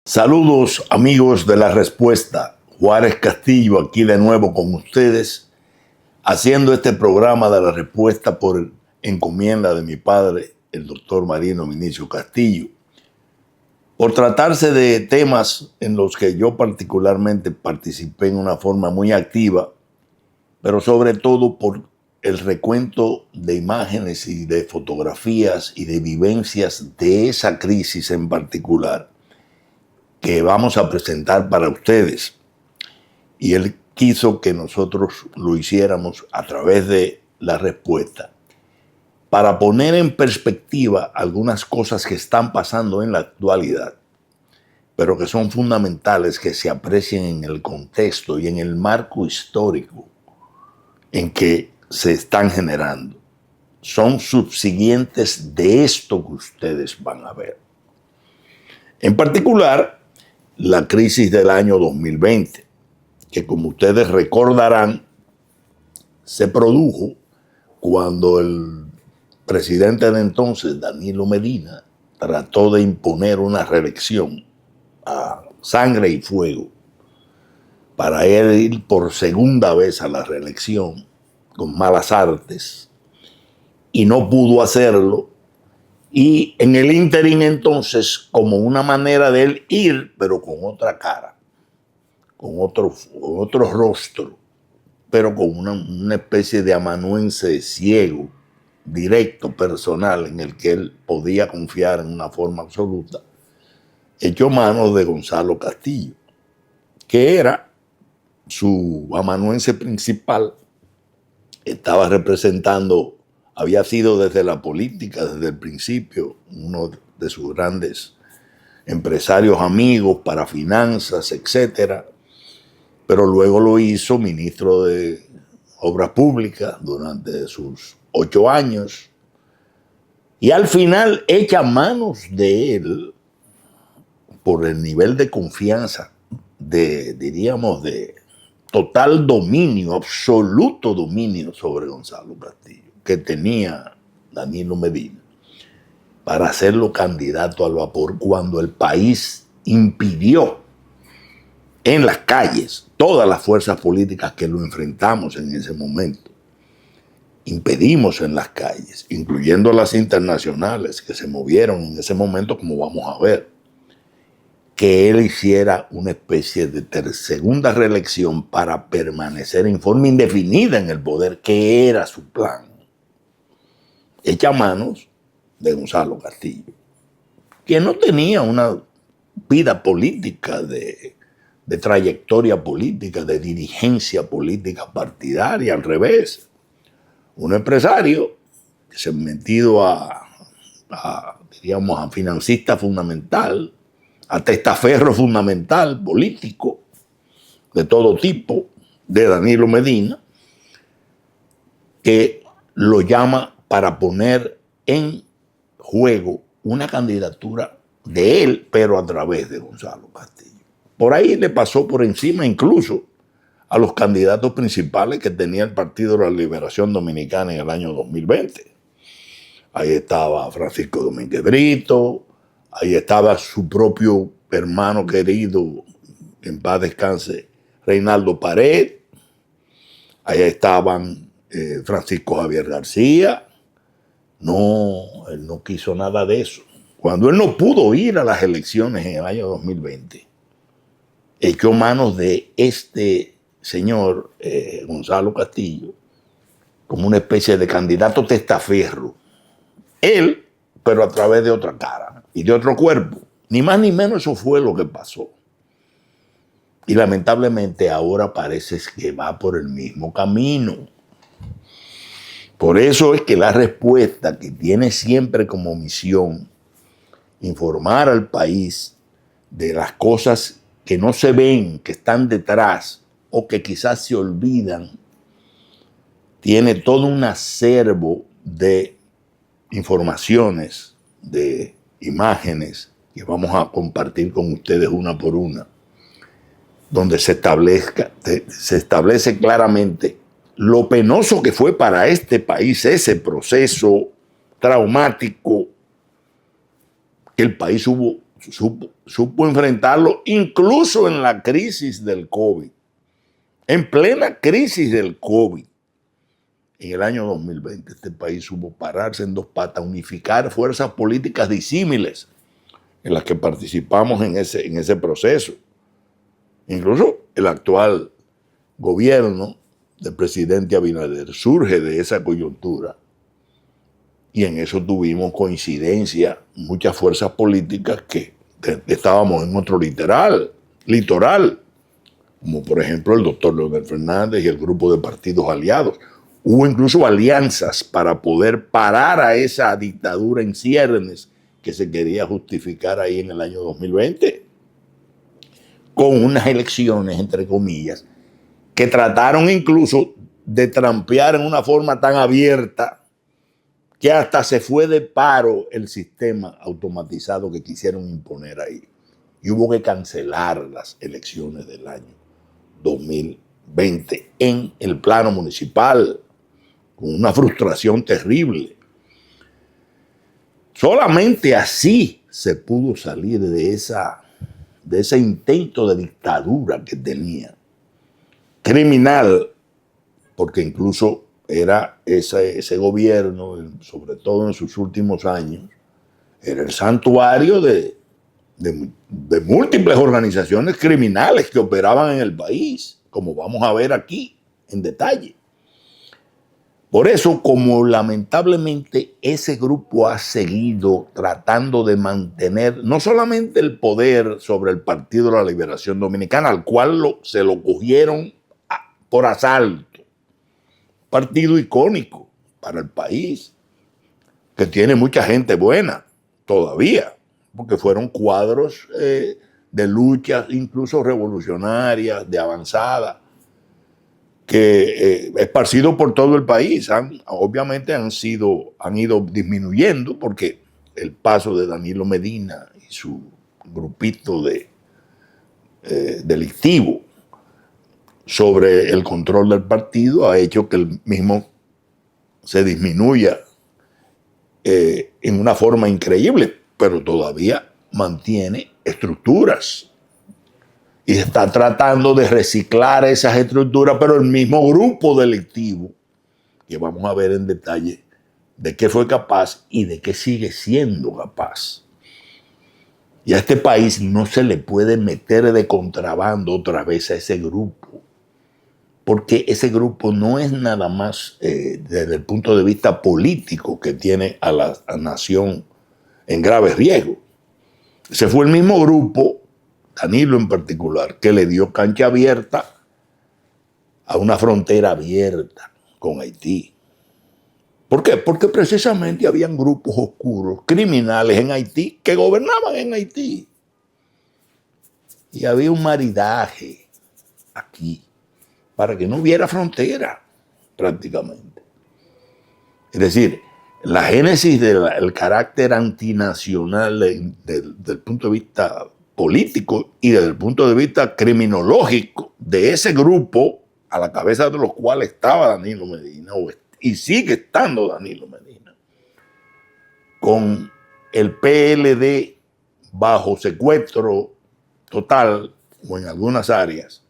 Saludos amigos de La Respuesta, Juárez Castillo aquí de nuevo con ustedes, haciendo este programa de La Respuesta por encomienda de mi padre, el doctor Marino Vinicio Castillo, por tratarse de temas en los que yo particularmente participé en una forma muy activa, pero sobre todo por el recuento de imágenes y de fotografías y de vivencias de esa crisis en particular que vamos a presentar para ustedes. Y él quiso que nosotros lo hiciéramos a través de La Respuesta para poner en perspectiva algunas cosas que están pasando en la actualidad, pero que son fundamentales que se aprecien en el contexto y en el marco histórico en que se están generando. Son subsiguientes de esto que ustedes van a ver. En particular, la crisis del año 2020, que como ustedes recordarán, se produjo cuando el presidente de entonces, Danilo Medina, trató de imponer una reelección a sangre y fuego para él ir por segunda vez a la reelección con malas artes, y no pudo hacerlo. Y en el ínterin entonces, como una manera de él ir, pero con otra cara, con otro rostro, pero con una especie de amanuense ciego, directo, personal, en el que él podía confiar en una forma absoluta, echó mano de Gonzalo Castillo, que era su amanuense principal. Estaba representando, había sido desde la política, desde el principio, uno de sus grandes empresarios amigos para finanzas, etcétera, pero luego lo hizo ministro de Obras Públicas durante sus 8 años, y al final echa manos de él por el nivel de confianza, diríamos, de total dominio, absoluto dominio sobre Gonzalo Castillo, que tenía Danilo Medina, para hacerlo candidato al vapor cuando el país impidió en las calles, todas las fuerzas políticas que lo enfrentamos en ese momento, impedimos en las calles, incluyendo las internacionales que se movieron en ese momento, como vamos a ver, que él hiciera una especie de segunda reelección para permanecer en forma indefinida en el poder, que era su plan. Echa manos de Gonzalo Castillo, que no tenía una vida política de trayectoria política, de dirigencia política partidaria, al revés. Un empresario que se ha metido diríamos, a financista fundamental, a testaferro fundamental, político, de todo tipo, de Danilo Medina, que lo llama para poner en juego una candidatura de él, pero a través de Gonzalo Castillo. Por ahí le pasó por encima incluso a los candidatos principales que tenía el Partido de la Liberación Dominicana en el año 2020. Ahí estaba Francisco Domínguez Brito, ahí estaba su propio hermano querido, en paz descanse, Reinaldo Pared, ahí estaban Francisco Javier García. No, él no quiso nada de eso. Cuando él no pudo ir a las elecciones en el año 2020, echó manos de este señor Gonzalo Castillo como una especie de candidato testaferro. Él, pero a través de otra cara y de otro cuerpo. Ni más ni menos eso fue lo que pasó. Y lamentablemente ahora parece que va por el mismo camino. Por eso es que La Respuesta, que tiene siempre como misión informar al país de las cosas que no se ven, que están detrás o que quizás se olvidan, tiene todo un acervo de informaciones, de imágenes que vamos a compartir con ustedes una por una, donde se establece claramente lo penoso que fue para este país ese proceso traumático que el país supo enfrentarlo incluso en la crisis del COVID, en plena crisis del COVID. En el año 2020 este país supo pararse en dos patas, unificar fuerzas políticas disímiles en las que participamos en ese proceso. Incluso el actual gobierno del presidente Abinader surge de esa coyuntura y en eso tuvimos coincidencia muchas fuerzas políticas que estábamos en otro litoral, como por ejemplo el doctor Leonel Fernández y el grupo de partidos aliados. Hubo incluso alianzas para poder parar a esa dictadura en ciernes que se quería justificar ahí en el año 2020, con unas elecciones, entre comillas, que trataron incluso de trampear en una forma tan abierta que hasta se fue de paro el sistema automatizado que quisieron imponer ahí. Y hubo que cancelar las elecciones del año 2020 en el plano municipal, con una frustración terrible. Solamente así se pudo salir de ese intento de dictadura que tenía. Criminal, porque incluso era ese gobierno, sobre todo en sus últimos años, era el santuario de múltiples organizaciones criminales que operaban en el país, como vamos a ver aquí en detalle. Por eso, como lamentablemente ese grupo ha seguido tratando de mantener no solamente el poder sobre el Partido de la Liberación Dominicana, al cual se lo cogieron por asalto, partido icónico para el país, que tiene mucha gente buena todavía, porque fueron cuadros de luchas incluso revolucionarias, de avanzada, que esparcidos por todo el país, obviamente han ido disminuyendo porque el paso de Danilo Medina y su grupito delictivo sobre el control del partido ha hecho que el mismo se disminuya en una forma increíble, pero todavía mantiene estructuras. Y está tratando de reciclar esas estructuras, pero el mismo grupo delictivo, que vamos a ver en detalle de qué fue capaz y de qué sigue siendo capaz. Y a este país no se le puede meter de contrabando otra vez a ese grupo, porque ese grupo no es nada más desde el punto de vista político que tiene a la nación en grave riesgo. Ese fue el mismo grupo, Danilo en particular, que le dio cancha abierta a una frontera abierta con Haití. ¿Por qué? Porque precisamente habían grupos oscuros, criminales en Haití, que gobernaban en Haití. Y había un maridaje aquí para que no hubiera frontera prácticamente. Es decir, la génesis del carácter antinacional del punto de vista político y desde el punto de vista criminológico de ese grupo a la cabeza de los cuales estaba Danilo Medina y sigue estando Danilo Medina, con el PLD bajo secuestro total o en algunas áreas,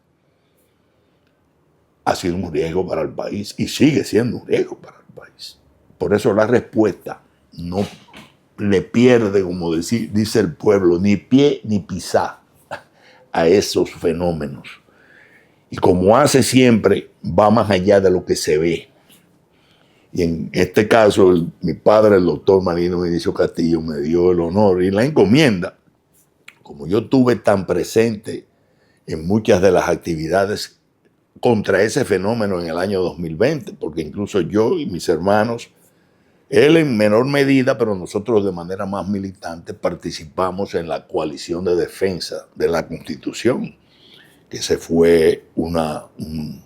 ha sido un riesgo para el país y sigue siendo un riesgo para el país. Por eso la respuesta no le pierde, como dice el pueblo, ni pie ni pisá a esos fenómenos. Y como hace siempre, va más allá de lo que se ve. Y en este caso, mi padre, el doctor Marino Vinicio Castillo, me dio el honor y la encomienda, como yo estuve tan presente en muchas de las actividades contra ese fenómeno en el año 2020, porque incluso yo y mis hermanos, él en menor medida, pero nosotros de manera más militante, participamos en la coalición de defensa de la Constitución, que se fue un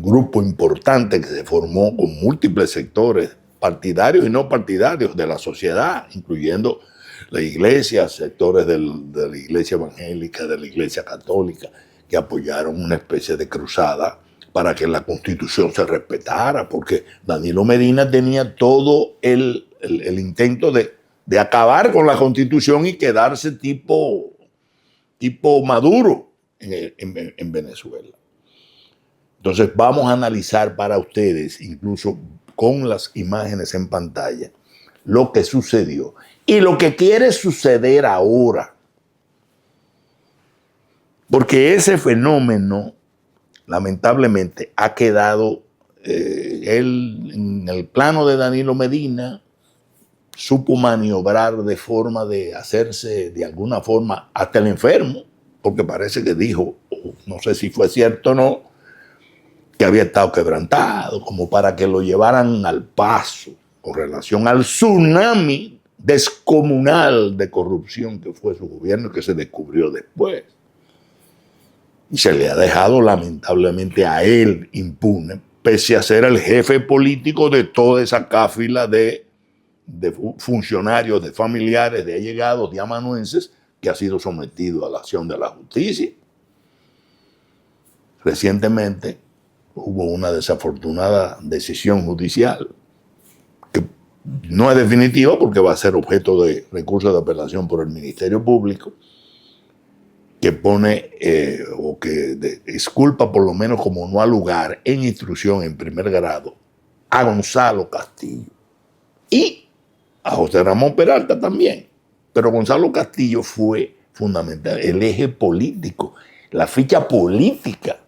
grupo importante que se formó con múltiples sectores partidarios y no partidarios de la sociedad, incluyendo la iglesia, sectores de la iglesia evangélica, de la iglesia católica, que apoyaron una especie de cruzada para que la Constitución se respetara, porque Danilo Medina tenía todo el intento de de acabar con la Constitución y quedarse tipo Maduro en Venezuela. Entonces vamos a analizar para ustedes, incluso con las imágenes en pantalla, lo que sucedió y lo que quiere suceder ahora. Porque ese fenómeno, lamentablemente, ha quedado él en el plano de Danilo Medina, supo maniobrar de forma de hacerse de alguna forma hasta el enfermo, porque parece que dijo, no sé si fue cierto o no, que había estado quebrantado, como para que lo llevaran al paso con relación al tsunami descomunal de corrupción que fue su gobierno y que se descubrió después. Y se le ha dejado lamentablemente a él impune, pese a ser el jefe político de toda esa cáfila de funcionarios, de familiares, de allegados, de amanuenses, que ha sido sometido a la acción de la justicia. Recientemente hubo una desafortunada decisión judicial que no es definitiva porque va a ser objeto de recurso de apelación por el Ministerio Público, que pone o que disculpa por lo menos como no al lugar en instrucción en primer grado a Gonzalo Castillo y a José Ramón Peralta también. Pero Gonzalo Castillo fue fundamental, el eje político, la ficha política.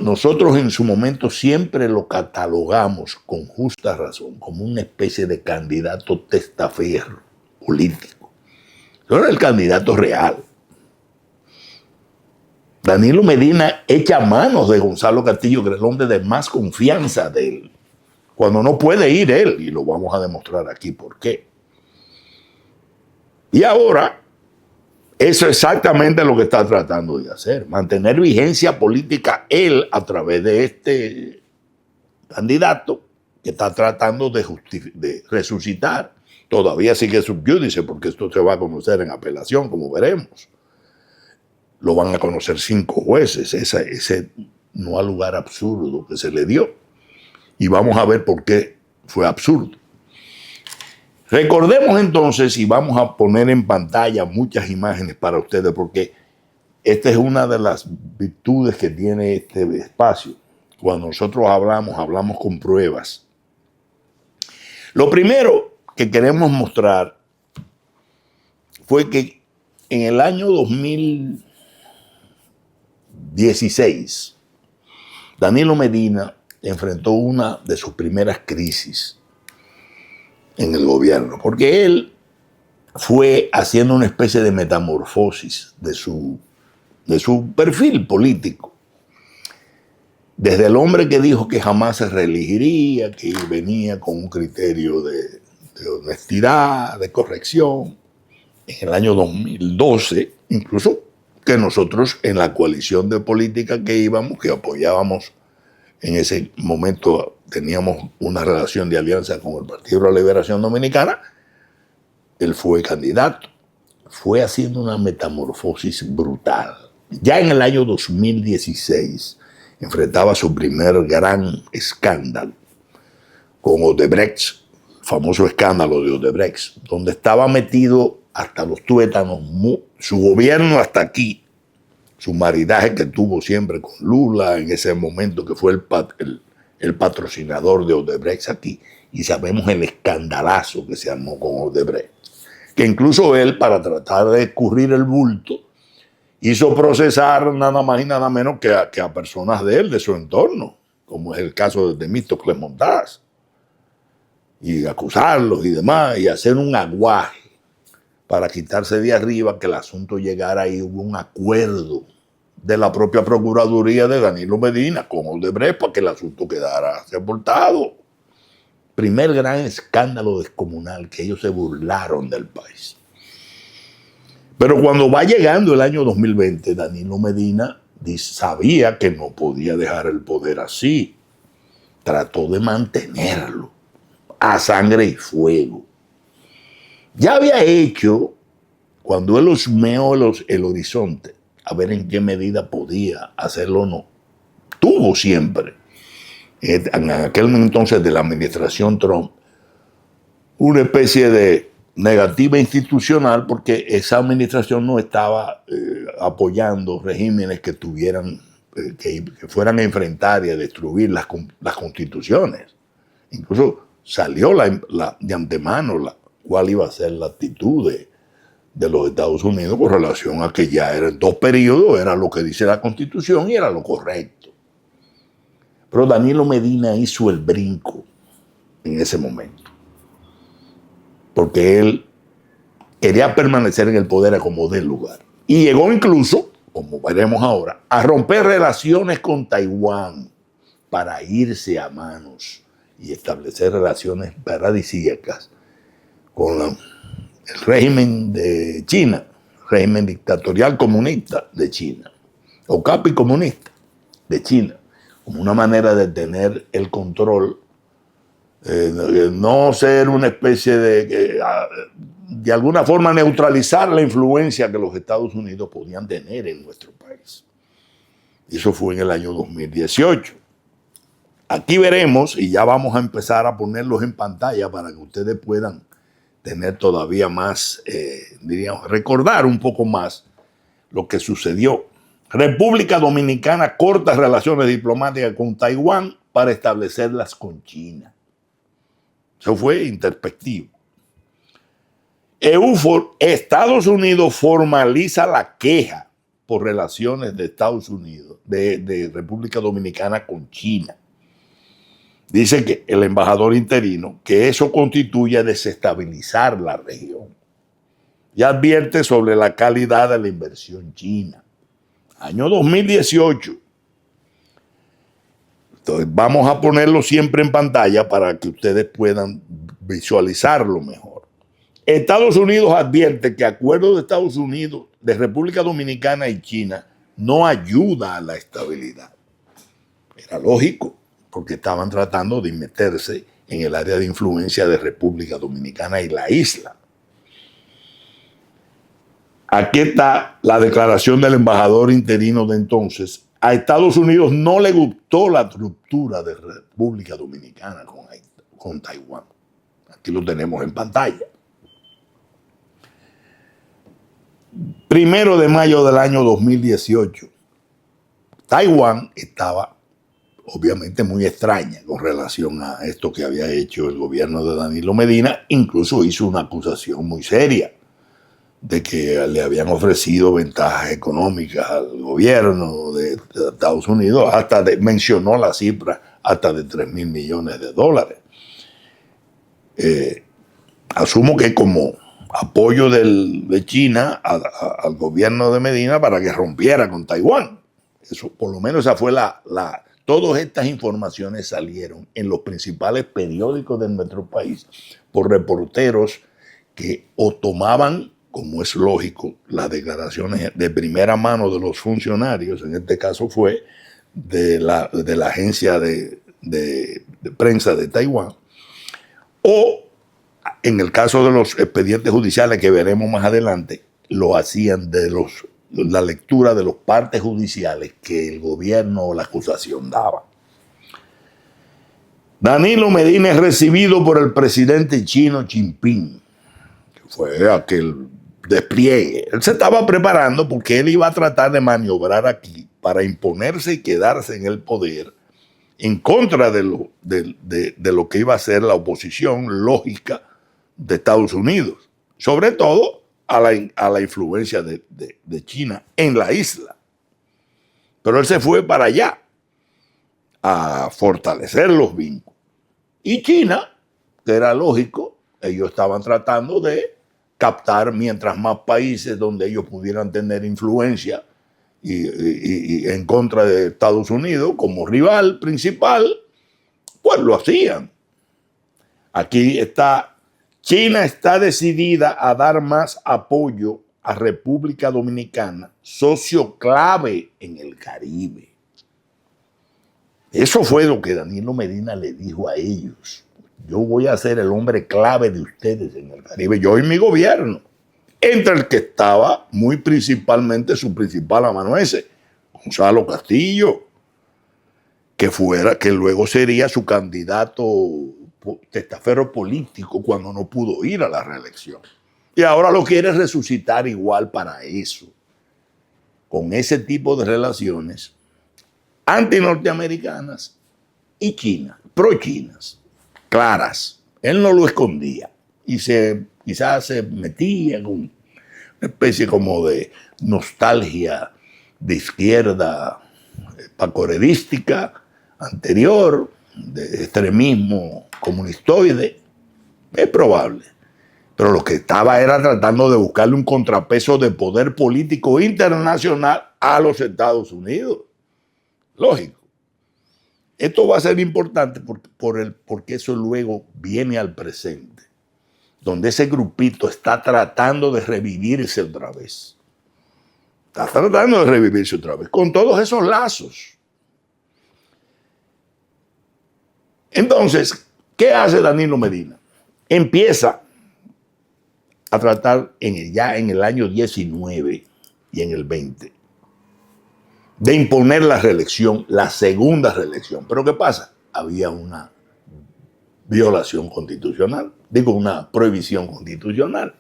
Nosotros en su momento siempre lo catalogamos con justa razón como una especie de candidato testaferro político. No era el candidato real. Danilo Medina echa manos de Gonzalo Castillo, que es el hombre de más confianza de él, cuando no puede ir él, y lo vamos a demostrar aquí por qué. Y ahora, eso es exactamente lo que está tratando de hacer, mantener vigencia política él a través de este candidato que está tratando de resucitar. Todavía sigue sub judice, porque esto se va a conocer en apelación, como veremos. Lo van a conocer 5 jueces, ese no al lugar absurdo que se le dio. Y vamos a ver por qué fue absurdo. Recordemos entonces, y vamos a poner en pantalla muchas imágenes para ustedes, porque esta es una de las virtudes que tiene este espacio. Cuando nosotros hablamos con pruebas. Lo primero que queremos mostrar fue que en el año 2016, Danilo Medina enfrentó una de sus primeras crisis en el gobierno, porque él fue haciendo una especie de metamorfosis de su perfil político. Desde el hombre que dijo que jamás se reelegiría, que venía con un criterio de honestidad, de corrección, en el año 2012, incluso que nosotros en la coalición de política que íbamos, que apoyábamos en ese momento, teníamos una relación de alianza con el Partido de la Liberación Dominicana, él fue candidato. Fue haciendo una metamorfosis brutal. Ya en el año 2016 enfrentaba su primer gran escándalo con Odebrecht, el famoso escándalo de Odebrecht, donde estaba metido hasta los tuétanos, su gobierno hasta aquí, su maridaje que tuvo siempre con Lula en ese momento que fue el patrocinador de Odebrecht aquí, y sabemos el escandalazo que se armó con Odebrecht, que incluso él, para tratar de escurrir el bulto, hizo procesar nada más y nada menos que a personas de él, de su entorno, como es el caso de Temístocles Montaz, y acusarlos y demás, y hacer un aguaje para quitarse de arriba que el asunto llegara ahí. Hubo un acuerdo de la propia Procuraduría de Danilo Medina con Odebrecht para que el asunto quedara sepultado. Primer gran escándalo descomunal, que ellos se burlaron del país. Pero cuando va llegando el año 2020, Danilo Medina sabía que no podía dejar el poder así. Trató de mantenerlo a sangre y fuego. Ya había hecho, cuando él husmeó el horizonte, a ver en qué medida podía hacerlo o no, tuvo siempre, en aquel entonces de la administración Trump, una especie de negativa institucional porque esa administración no estaba apoyando regímenes que tuvieran, que fueran a enfrentar y a destruir las constituciones. Incluso salió de antemano cuál iba a ser la actitud de los Estados Unidos con relación a que ya eran 2 periodos, era lo que dice la Constitución y era lo correcto. Pero Danilo Medina hizo el brinco en ese momento, porque él quería permanecer en el poder a como dé lugar. Y llegó incluso, como veremos ahora, a romper relaciones con Taiwán para irse a manos y establecer relaciones paradisíacas con el régimen de China, régimen dictatorial comunista de China, o capi comunista de China, como una manera de tener el control, no ser una especie de alguna forma neutralizar la influencia que los Estados Unidos podían tener en nuestro país. Y eso fue en el año 2018. Aquí veremos, y ya vamos a empezar a ponerlos en pantalla para que ustedes puedan tener todavía más, diríamos, recordar un poco más lo que sucedió. República Dominicana corta relaciones diplomáticas con Taiwán para establecerlas con China. Eso fue introspectivo. Estados Unidos formaliza la queja por relaciones de Estados Unidos, de República Dominicana con China. Dice que el embajador interino que eso constituye desestabilizar la región y advierte sobre la calidad de la inversión china. Año 2018. Entonces vamos a ponerlo siempre en pantalla para que ustedes puedan visualizarlo mejor. Estados Unidos advierte que acuerdo de Estados Unidos, de República Dominicana y China no ayuda a la estabilidad. Era lógico, porque estaban tratando de meterse en el área de influencia de República Dominicana y la isla. Aquí está la declaración del embajador interino de entonces. A Estados Unidos no le gustó la ruptura de República Dominicana con Taiwán. Aquí lo tenemos en pantalla. 1 de mayo del año 2018, Taiwán estaba obviamente muy extraña con relación a esto que había hecho el gobierno de Danilo Medina. Incluso hizo una acusación muy seria de que le habían ofrecido ventajas económicas al gobierno de Estados Unidos, mencionó la cifra hasta de $3,000 millones. Asumo que como apoyo de China al gobierno de Medina para que rompiera con Taiwán. Eso, por lo menos esa fue todas estas informaciones salieron en los principales periódicos de nuestro país por reporteros que o tomaban, como es lógico, las declaraciones de primera mano de los funcionarios, en este caso fue de la agencia de prensa de Taiwán, o en el caso de los expedientes judiciales que veremos más adelante, lo hacían de la lectura de los partes judiciales que el gobierno o la acusación daba. Danilo Medina es recibido por el presidente chino Jinping, que fue aquel despliegue. Él se estaba preparando porque él iba a tratar de maniobrar aquí para imponerse y quedarse en el poder en contra de lo que iba a ser la oposición lógica de Estados Unidos, sobre todo a la influencia de China en la isla. Pero él se fue para allá a fortalecer los vínculos. Y China, que era lógico, ellos estaban tratando de captar mientras más países donde ellos pudieran tener influencia y en contra de Estados Unidos como rival principal, pues lo hacían. Aquí está. China está decidida a dar más apoyo a República Dominicana, socio clave en el Caribe. Eso fue lo que Danilo Medina le dijo a ellos. Yo voy a ser el hombre clave de ustedes en el Caribe, yo y mi gobierno. Entre el que estaba muy principalmente su principal amanuense, Gonzalo Castillo, que luego sería su candidato testaferro político cuando no pudo ir a la reelección. Y ahora lo quiere resucitar igual para eso, con ese tipo de relaciones anti-norteamericanas y chinas, pro-chinas, claras. Él no lo escondía y quizás se metía con una especie como de nostalgia de izquierda pacoredística anterior, de extremismo comunistoide. Es probable. Pero lo que estaba era tratando de buscarle un contrapeso de poder político internacional a los Estados Unidos. Lógico. Esto va a ser importante porque eso luego viene al presente, donde ese grupito está tratando de revivirse otra vez. Está tratando de revivirse otra vez, con todos esos lazos. Entonces, ¿qué hace Danilo Medina? Empieza a tratar ya en el año 19 y en el 20 de imponer la reelección, la segunda reelección. Pero ¿qué pasa? Había una violación constitucional, una prohibición constitucional.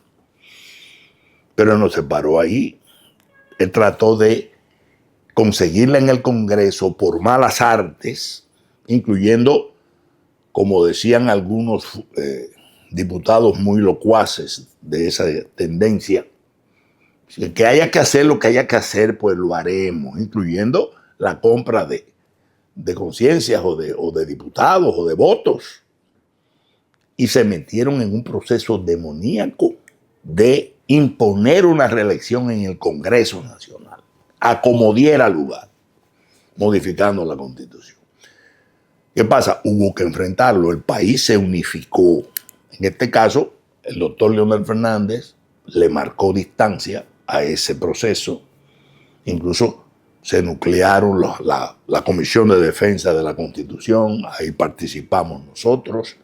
Pero no se paró ahí. Él trató de conseguirla en el Congreso por malas artes, incluyendo, como decían algunos diputados muy locuaces de esa tendencia, que haya que hacer lo que haya que hacer, pues lo haremos, incluyendo la compra de conciencias o de diputados o de votos. Y se metieron en un proceso demoníaco de imponer una reelección en el Congreso Nacional, a como diera lugar, modificando la Constitución. ¿Qué pasa? Hubo que enfrentarlo. El país se unificó. En este caso, el doctor Leonel Fernández le marcó distancia a ese proceso. Incluso se nuclearon la Comisión de Defensa de la Constitución. Ahí participamos nosotros.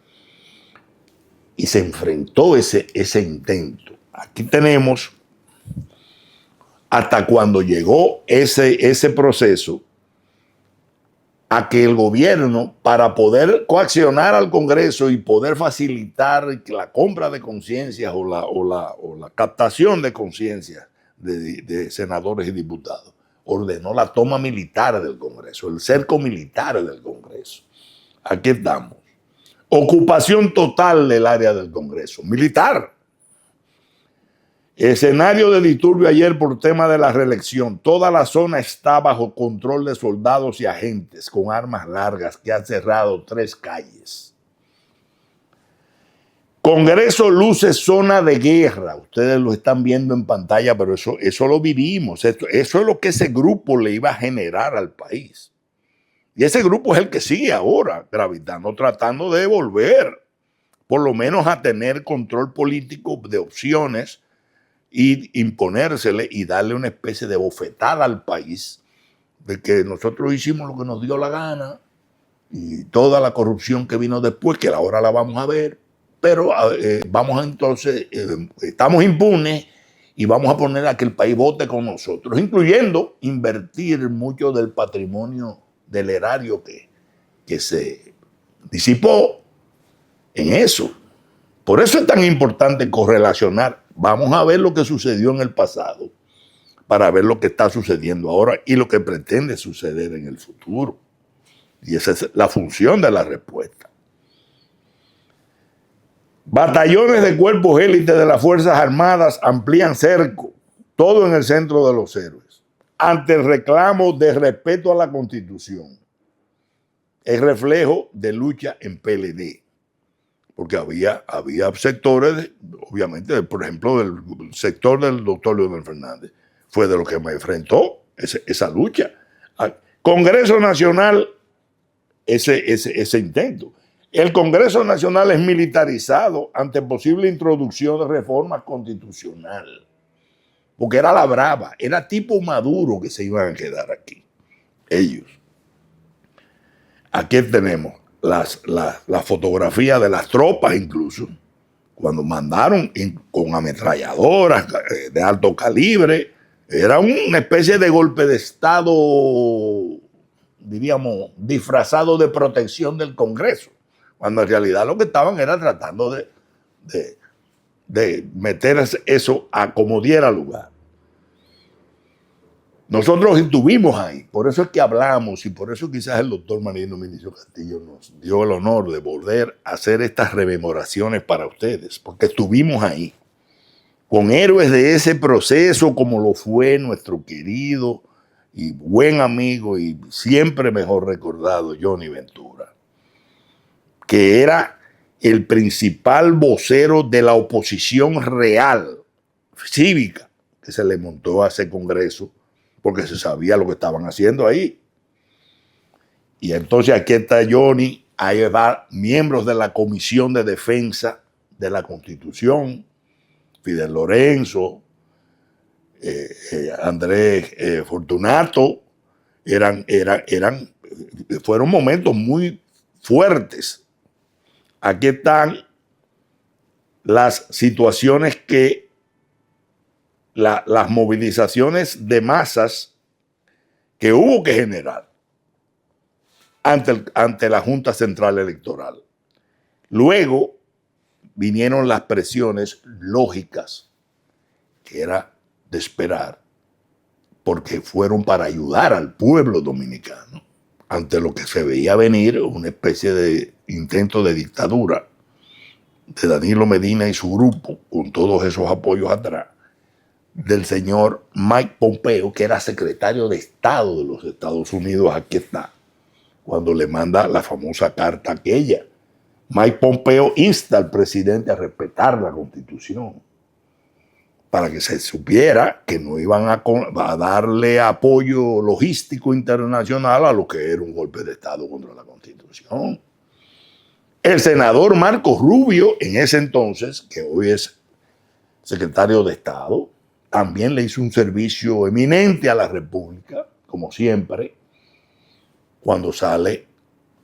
Y se enfrentó ese intento. Aquí tenemos hasta cuando llegó ese proceso a que el gobierno, para poder coaccionar al Congreso y poder facilitar la compra de conciencias o la captación de conciencias de senadores y diputados, ordenó la toma militar del Congreso, el cerco militar del Congreso. Aquí estamos. Ocupación total del área del Congreso, militar. Escenario de disturbio ayer por tema de la reelección. Toda la zona está bajo control de soldados y agentes con armas largas que han cerrado 3 calles. Congreso luce zona de guerra. Ustedes lo están viendo en pantalla, pero eso lo vivimos. Eso es lo que ese grupo le iba a generar al país. Y ese grupo es el que sigue ahora gravitando, tratando de volver, por lo menos a tener control político de opciones y imponérsele y darle una especie de bofetada al país de que nosotros hicimos lo que nos dio la gana y toda la corrupción que vino después, que ahora la vamos a ver, pero estamos impunes y vamos a poner a que el país vote con nosotros, incluyendo invertir mucho del patrimonio del erario que se disipó en eso. Por eso es tan importante correlacionar. Vamos a ver lo que sucedió en el pasado para ver lo que está sucediendo ahora y lo que pretende suceder en el futuro. Y esa es la función de la respuesta. Batallones de cuerpos élite de las Fuerzas Armadas amplían cerco, todo en el centro de los héroes, ante el reclamo de respeto a la Constitución. Es reflejo de lucha en PLD. Porque había sectores, obviamente, por ejemplo, del sector del doctor Leonel Fernández, fue de lo que me enfrentó esa lucha. Congreso Nacional, ese intento. El Congreso Nacional es militarizado ante posible introducción de reformas constitucionales. Porque era la brava, era tipo Maduro que se iban a quedar aquí. Ellos. Aquí tenemos la fotografía de las tropas incluso, cuando mandaron con ametralladoras de alto calibre. Era una especie de golpe de Estado, diríamos, disfrazado de protección del Congreso, cuando en realidad lo que estaban era tratando de meter eso a como diera lugar. Nosotros estuvimos ahí, por eso es que hablamos y por eso quizás el doctor Marino Minicio Castillo nos dio el honor de volver a hacer estas rememoraciones para ustedes, porque estuvimos ahí, con héroes de ese proceso como lo fue nuestro querido y buen amigo y siempre mejor recordado Johnny Ventura, que era el principal vocero de la oposición real, cívica, que se le montó a ese congreso porque se sabía lo que estaban haciendo ahí. Y entonces aquí está Johnny, ahí va miembros de la Comisión de Defensa de la Constitución, Fidel Lorenzo, Andrés Fortunato, fueron momentos muy fuertes. Aquí están las situaciones que las movilizaciones de masas que hubo que generar ante la Junta Central Electoral. Luego vinieron las presiones lógicas, que era de esperar, porque fueron para ayudar al pueblo dominicano ante lo que se veía venir, una especie de intento de dictadura de Danilo Medina y su grupo, con todos esos apoyos atrás, del señor Mike Pompeo, que era secretario de Estado de los Estados Unidos. Aquí está, cuando le manda la famosa carta aquella. Mike Pompeo insta al presidente a respetar la Constitución para que se supiera que no iban a darle apoyo logístico internacional a lo que era un golpe de Estado contra la Constitución. El senador Marco Rubio, en ese entonces, que hoy es secretario de Estado, también le hizo un servicio eminente a la República, como siempre, cuando sale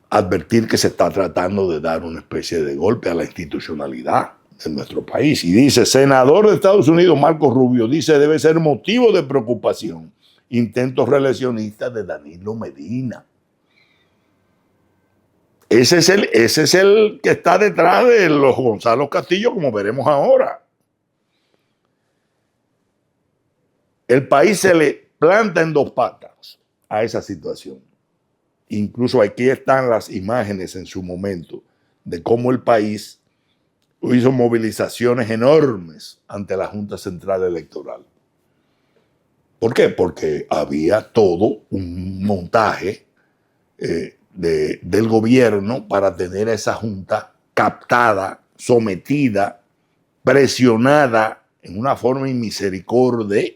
a advertir que se está tratando de dar una especie de golpe a la institucionalidad de nuestro país. Y dice, senador de Estados Unidos Marco Rubio, dice, debe ser motivo de preocupación intentos reeleccionistas de Danilo Medina. Ese es el que está detrás de los Gonzalo Castillo, como veremos ahora. El país se le planta en dos patas a esa situación. Incluso aquí están las imágenes en su momento de cómo el país hizo movilizaciones enormes ante la Junta Central Electoral. ¿Por qué? Porque había todo un montaje del gobierno para tener a esa Junta captada, sometida, presionada en una forma inmisericordia,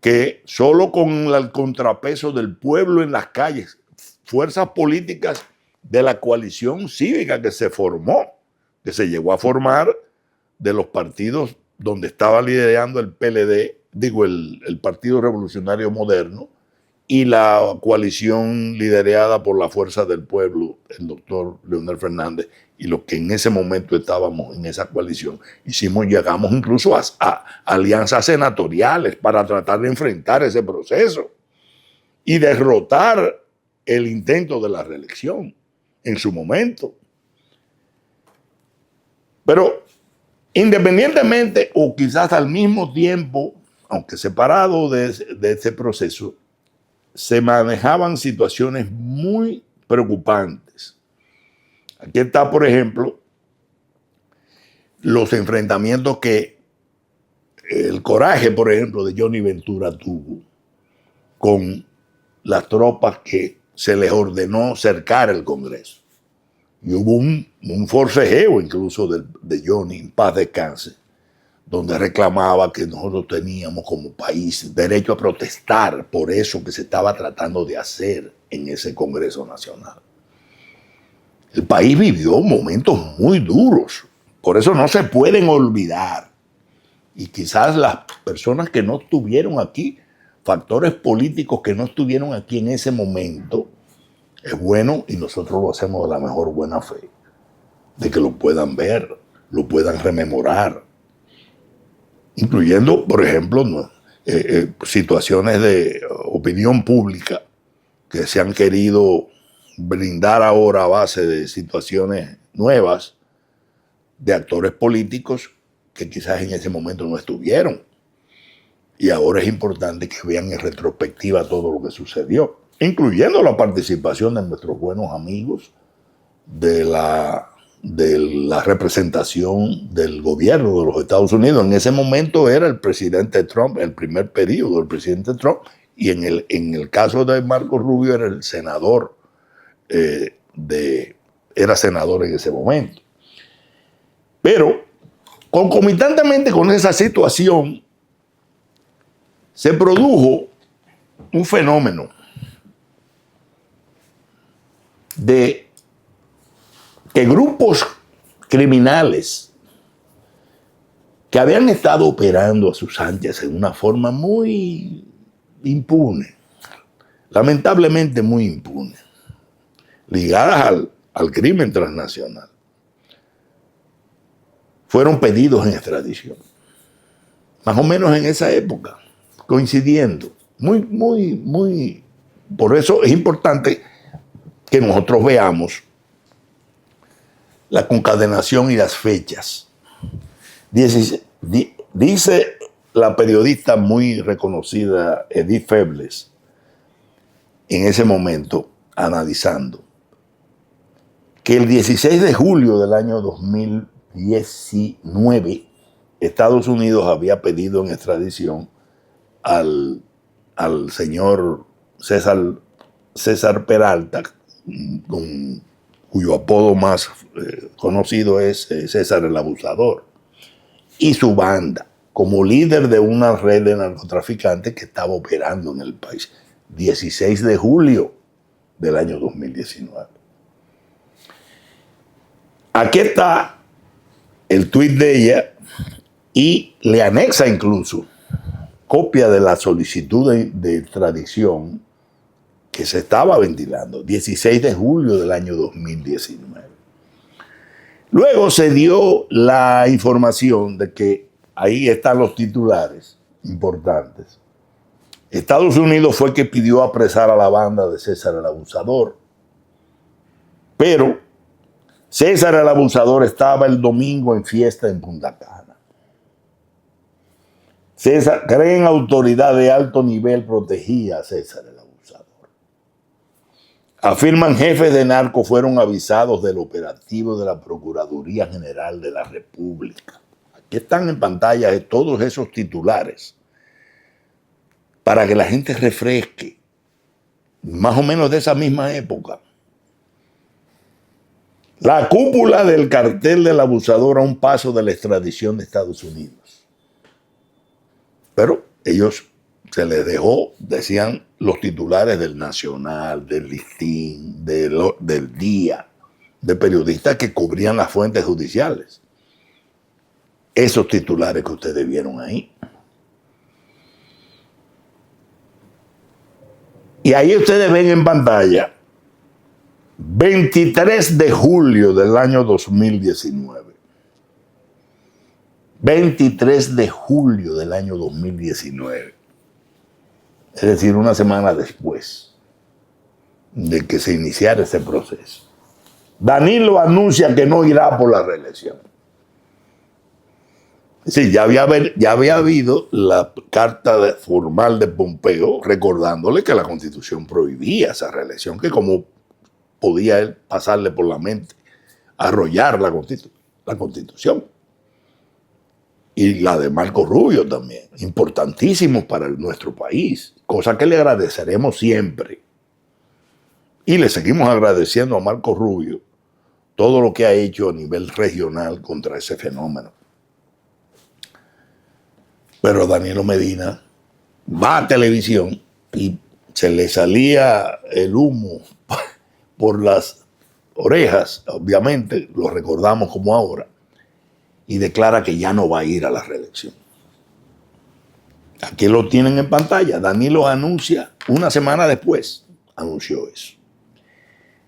que solo con el contrapeso del pueblo en las calles, fuerzas políticas de la coalición cívica que se formó, que se llegó a formar de los partidos donde estaba liderando el PLD, el Partido Revolucionario Moderno, y la coalición liderada por la Fuerza del Pueblo, el doctor Leonel Fernández, y los que en ese momento estábamos en esa coalición, llegamos incluso a alianzas senatoriales para tratar de enfrentar ese proceso y derrotar el intento de la reelección en su momento. Pero independientemente o quizás al mismo tiempo, aunque separado de ese proceso, se manejaban situaciones muy preocupantes. Aquí está, por ejemplo, los enfrentamientos que el coraje, por ejemplo, de Johnny Ventura tuvo con las tropas que se les ordenó cercar el Congreso. Y hubo un forcejeo incluso de Johnny, en paz descanse, donde reclamaba que nosotros teníamos como país derecho a protestar por eso que se estaba tratando de hacer en ese Congreso Nacional. El país vivió momentos muy duros, por eso no se pueden olvidar. Y quizás las personas que no estuvieron aquí, factores políticos que no estuvieron aquí en ese momento, es bueno, y nosotros lo hacemos de la mejor buena fe, de que lo puedan ver, lo puedan rememorar, incluyendo, por ejemplo, situaciones de opinión pública que se han querido brindar ahora a base de situaciones nuevas de actores políticos que quizás en ese momento no estuvieron. Y ahora es importante que vean en retrospectiva todo lo que sucedió, incluyendo la participación de nuestros buenos amigos de la representación del gobierno de los Estados Unidos. En ese momento era el presidente Trump, el primer periodo del presidente Trump, y en el caso de Marco Rubio era el senador, era senador en ese momento. Pero concomitantemente con esa situación se produjo un fenómeno de que grupos criminales que habían estado operando a sus anchas en una forma muy impune, lamentablemente muy impune, ligadas al crimen transnacional, fueron pedidos en extradición. Más o menos en esa época, coincidiendo. Por eso es importante que nosotros veamos la concadenación y las fechas. Dice la periodista muy reconocida Edith Febles, en ese momento, analizando, que el 16 de julio del año 2019, Estados Unidos había pedido en extradición al señor César Peralta, cuyo apodo más conocido es César el Abusador, y su banda, como líder de una red de narcotraficantes que estaba operando en el país. 16 de julio del año 2019. Aquí está el tuit de ella y le anexa incluso copia de la solicitud de extradición que se estaba ventilando, 16 de julio del año 2019. Luego se dio la información de que ahí están los titulares importantes. Estados Unidos fue que pidió apresar a la banda de César el Abusador, pero César el Abusador estaba el domingo en fiesta en Punta Cana. Creen autoridad de alto nivel protegía a César el Abusador. Afirman jefes de narco fueron avisados del operativo de la Procuraduría General de la República. Aquí están en pantalla todos esos titulares para que la gente refresque, más o menos de esa misma época. La cúpula del cartel del abusador a un paso de la extradición de Estados Unidos. Pero ellos se les dejó, decían los titulares del Nacional, del Listín, del Día, de periodistas que cubrían las fuentes judiciales. Esos titulares que ustedes vieron ahí. Y ahí ustedes ven en pantalla 23 de julio del año 2019. 23 de julio del año 2019. Es decir, una semana después de que se iniciara ese proceso. Danilo anuncia que no irá por la reelección. Sí, ya había habido la carta formal de Pompeo recordándole que la Constitución prohibía esa reelección, que como podía él pasarle por la mente arrollar la Constitución. Y la de Marco Rubio también, importantísimos para nuestro país, cosa que le agradeceremos siempre. Y le seguimos agradeciendo a Marco Rubio todo lo que ha hecho a nivel regional contra ese fenómeno. Pero Danilo Medina va a televisión y se le salía el humo por las orejas, obviamente, lo recordamos como ahora, y declara que ya no va a ir a la reelección. Aquí lo tienen en pantalla. Danilo anuncia, una semana después, anunció eso.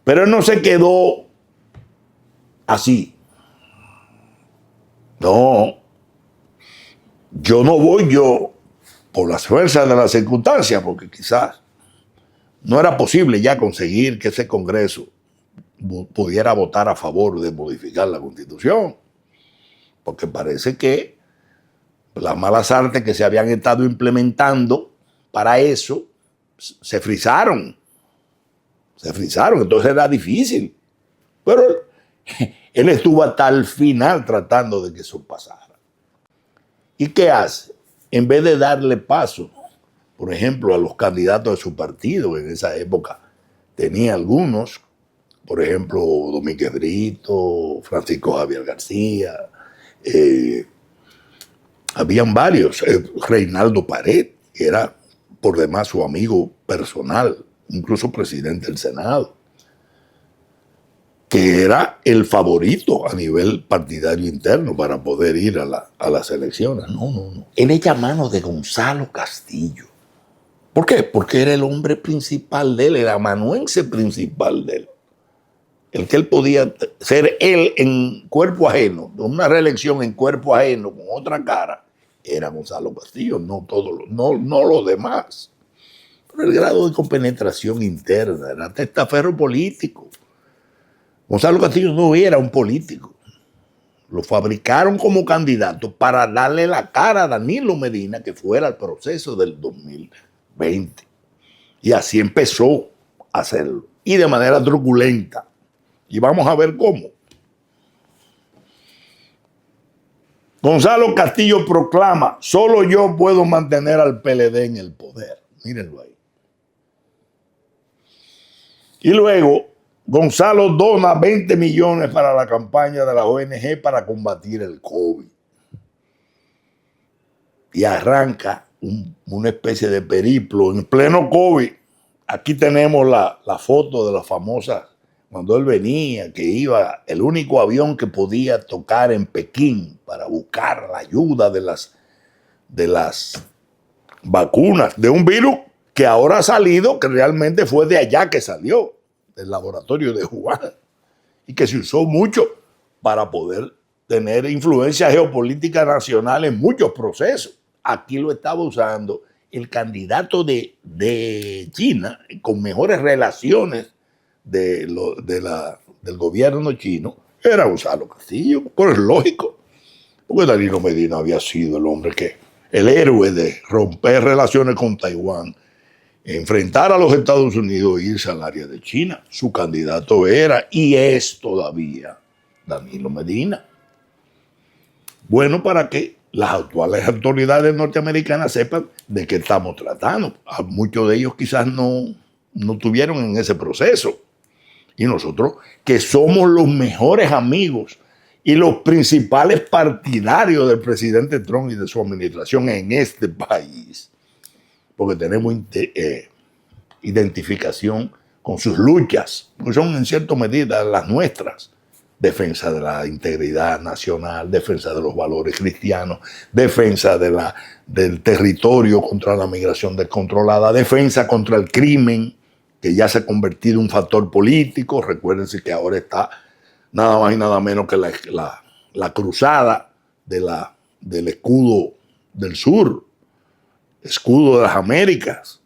Pero él no se quedó así. No, yo no voy por las fuerzas de las circunstancias, porque quizás no era posible ya conseguir que ese Congreso pudiera votar a favor de modificar la Constitución, porque parece que las malas artes que se habían estado implementando para eso se frizaron. Entonces era difícil. Pero él estuvo hasta el final tratando de que eso pasara. ¿Y qué hace? En vez de darle paso, por ejemplo, a los candidatos de su partido, en esa época tenía algunos, por ejemplo, Domínguez Brito, Francisco Javier García, habían varios, Reinaldo Pared, que era por demás su amigo personal, incluso presidente del Senado, que era el favorito a nivel partidario interno para poder ir a las elecciones. No. Él echa mano de Gonzalo Castillo. ¿Por qué? Porque era el hombre principal de él, el amanuense principal de él. El que él podía ser él en cuerpo ajeno, una reelección en cuerpo ajeno con otra cara, era Gonzalo Castillo, no los demás. Pero el grado de compenetración interna era testaferro político. Gonzalo Castillo no era un político. Lo fabricaron como candidato para darle la cara a Danilo Medina, que fuera el proceso del 2020. Y así empezó a hacerlo. Y de manera truculenta. Y vamos a ver cómo. Gonzalo Castillo proclama: solo yo puedo mantener al PLD en el poder. Mírenlo ahí. Y luego, Gonzalo dona 20 millones para la campaña de la ONG para combatir el COVID. Y arranca una especie de periplo en pleno COVID. Aquí tenemos la foto de la famosa, cuando él venía, que iba, el único avión que podía tocar en Pekín para buscar la ayuda de las vacunas, de un virus que ahora ha salido, que realmente fue de allá que salió, del laboratorio de Wuhan, y que se usó mucho para poder tener influencia geopolítica nacional en muchos procesos. Aquí lo estaba usando el candidato de China, con mejores relaciones del gobierno chino, era Gonzalo Castillo. Pero es lógico, porque Danilo Medina había sido el héroe de romper relaciones con Taiwán, enfrentar a los Estados Unidos e irse al área de China. Su candidato era y es todavía Danilo Medina. Bueno, para que las actuales autoridades norteamericanas sepan de qué estamos tratando. A muchos de ellos quizás no estuvieron en ese proceso. Y nosotros, que somos los mejores amigos y los principales partidarios del presidente Trump y de su administración en este país, porque tenemos identificación con sus luchas, que son en cierta medida las nuestras. Defensa de la integridad nacional, defensa de los valores cristianos, defensa del territorio contra la migración descontrolada, defensa contra el crimen, que ya se ha convertido en un factor político. Recuérdense que ahora está nada más y nada menos que la cruzada del escudo del sur, escudo de las Américas.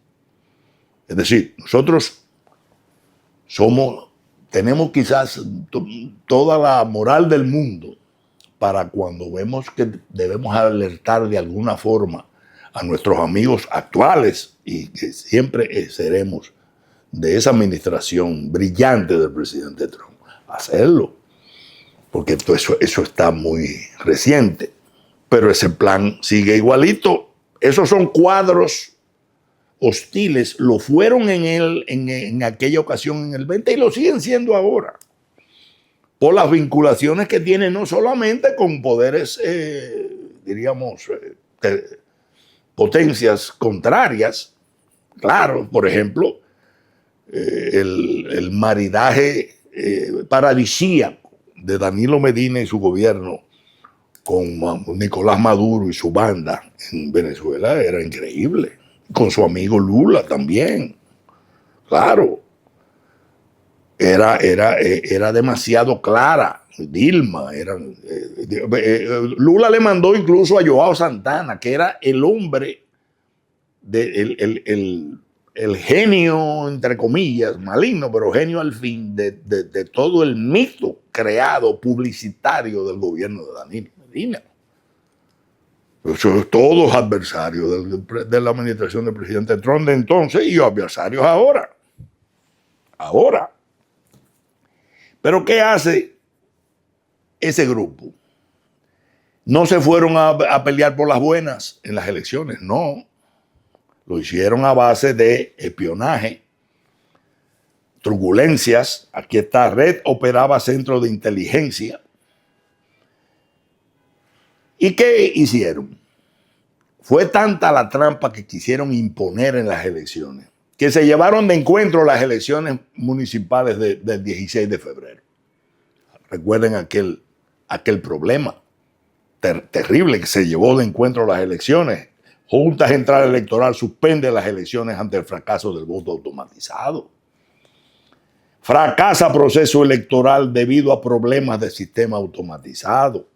Es decir, nosotros tenemos quizás toda la moral del mundo para cuando vemos que debemos alertar de alguna forma a nuestros amigos actuales, y que siempre seremos de esa administración brillante del presidente Trump, hacerlo, porque todo eso está muy reciente, pero ese plan sigue igualito. Esos son cuadros hostiles, lo fueron en aquella ocasión en el 20 y lo siguen siendo ahora, por las vinculaciones que tiene no solamente con poderes, potencias contrarias. Claro, por ejemplo, el maridaje paradisíaco de Danilo Medina y su gobierno con Nicolás Maduro y su banda en Venezuela era increíble. Con su amigo Lula también. Claro. Era demasiado clara. Dilma. Lula le mandó incluso a Joao Santana, que era el hombre, el el genio, entre comillas, maligno, pero genio al fin, de todo el mito creado publicitario del gobierno de Danilo Medina. Eso, todos adversarios de la administración del presidente Trump de entonces y adversarios ahora. Ahora. Pero ¿qué hace ese grupo? No se fueron a pelear por las buenas en las elecciones, no. Lo hicieron a base de espionaje, turbulencias. Aquí está, Red operaba centro de inteligencia. ¿Y qué hicieron? Fue tanta la trampa que quisieron imponer en las elecciones que se llevaron de encuentro las elecciones municipales del 16 de febrero. Recuerden aquel problema terrible que se llevó de encuentro las elecciones. Junta Central Electoral suspende las elecciones ante el fracaso del voto automatizado. Fracasa proceso electoral debido a problemas del sistema automatizado.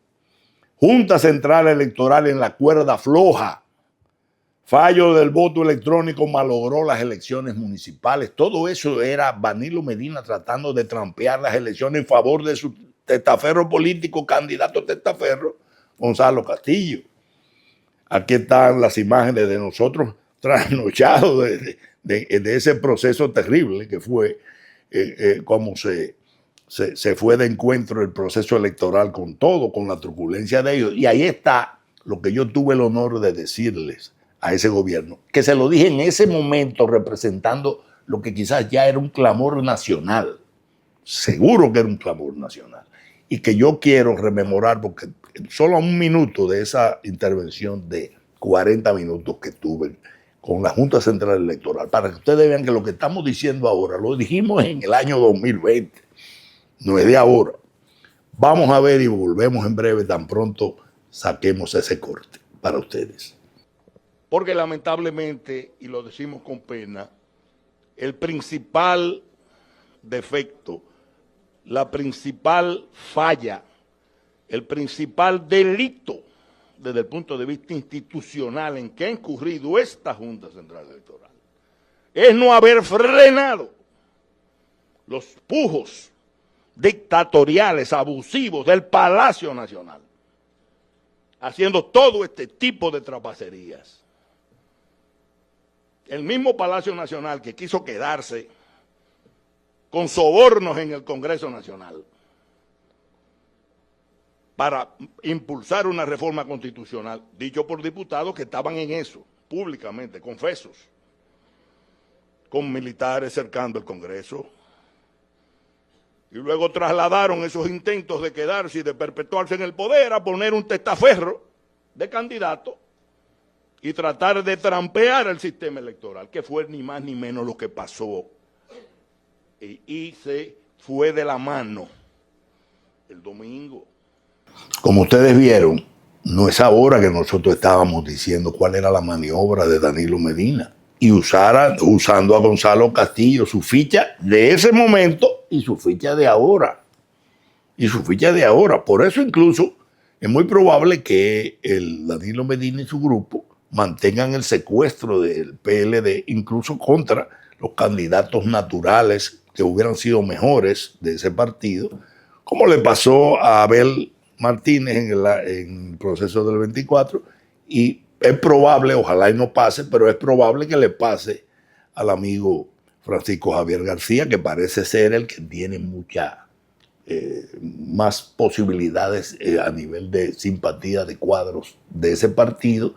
Junta Central Electoral en la cuerda floja. Fallo del voto electrónico malogró las elecciones municipales. Todo eso era Danilo Medina tratando de trampear las elecciones en favor de su testaferro político, candidato testaferro, Gonzalo Castillo. Aquí están las imágenes de nosotros trasnochados de ese proceso terrible que fue como se fue de encuentro el proceso electoral con todo, con la turbulencia de ellos. Y ahí está lo que yo tuve el honor de decirles a ese gobierno, que se lo dije en ese momento representando lo que quizás ya era un clamor nacional. Seguro que era un clamor nacional. Y que yo quiero rememorar, porque solo un minuto de esa intervención de 40 minutos que tuve con la Junta Central Electoral, para que ustedes vean que lo que estamos diciendo ahora, lo dijimos en el año 2020, no es de ahora. Vamos a ver y volvemos en breve, tan pronto saquemos ese corte para ustedes. Porque lamentablemente, y lo decimos con pena, el principal defecto, la principal falla, el principal delito desde el punto de vista institucional en que ha incurrido esta Junta Central Electoral es no haber frenado los pujos dictatoriales, abusivos del Palacio Nacional, haciendo todo este tipo de trapacerías. El mismo Palacio Nacional que quiso quedarse con sobornos en el Congreso Nacional para impulsar una reforma constitucional, dicho por diputados que estaban en eso, públicamente, confesos, con militares cercando el Congreso. Y luego trasladaron esos intentos de quedarse y de perpetuarse en el poder a poner un testaferro de candidato y tratar de trampear el sistema electoral, que fue ni más ni menos lo que pasó. Y se fue de la mano el domingo. Como ustedes vieron, no es ahora que nosotros estábamos diciendo cuál era la maniobra de Danilo Medina y usando a Gonzalo Castillo, su ficha de ese momento y su ficha de ahora. Por eso incluso es muy probable que el Danilo Medina y su grupo mantengan el secuestro del PLD, incluso contra los candidatos naturales que hubieran sido mejores de ese partido, como le pasó a Abel Martínez en el proceso del 24, y es probable, ojalá y no pase, pero es probable que le pase al amigo Francisco Javier García, que parece ser el que tiene más posibilidades a nivel de simpatía de cuadros de ese partido,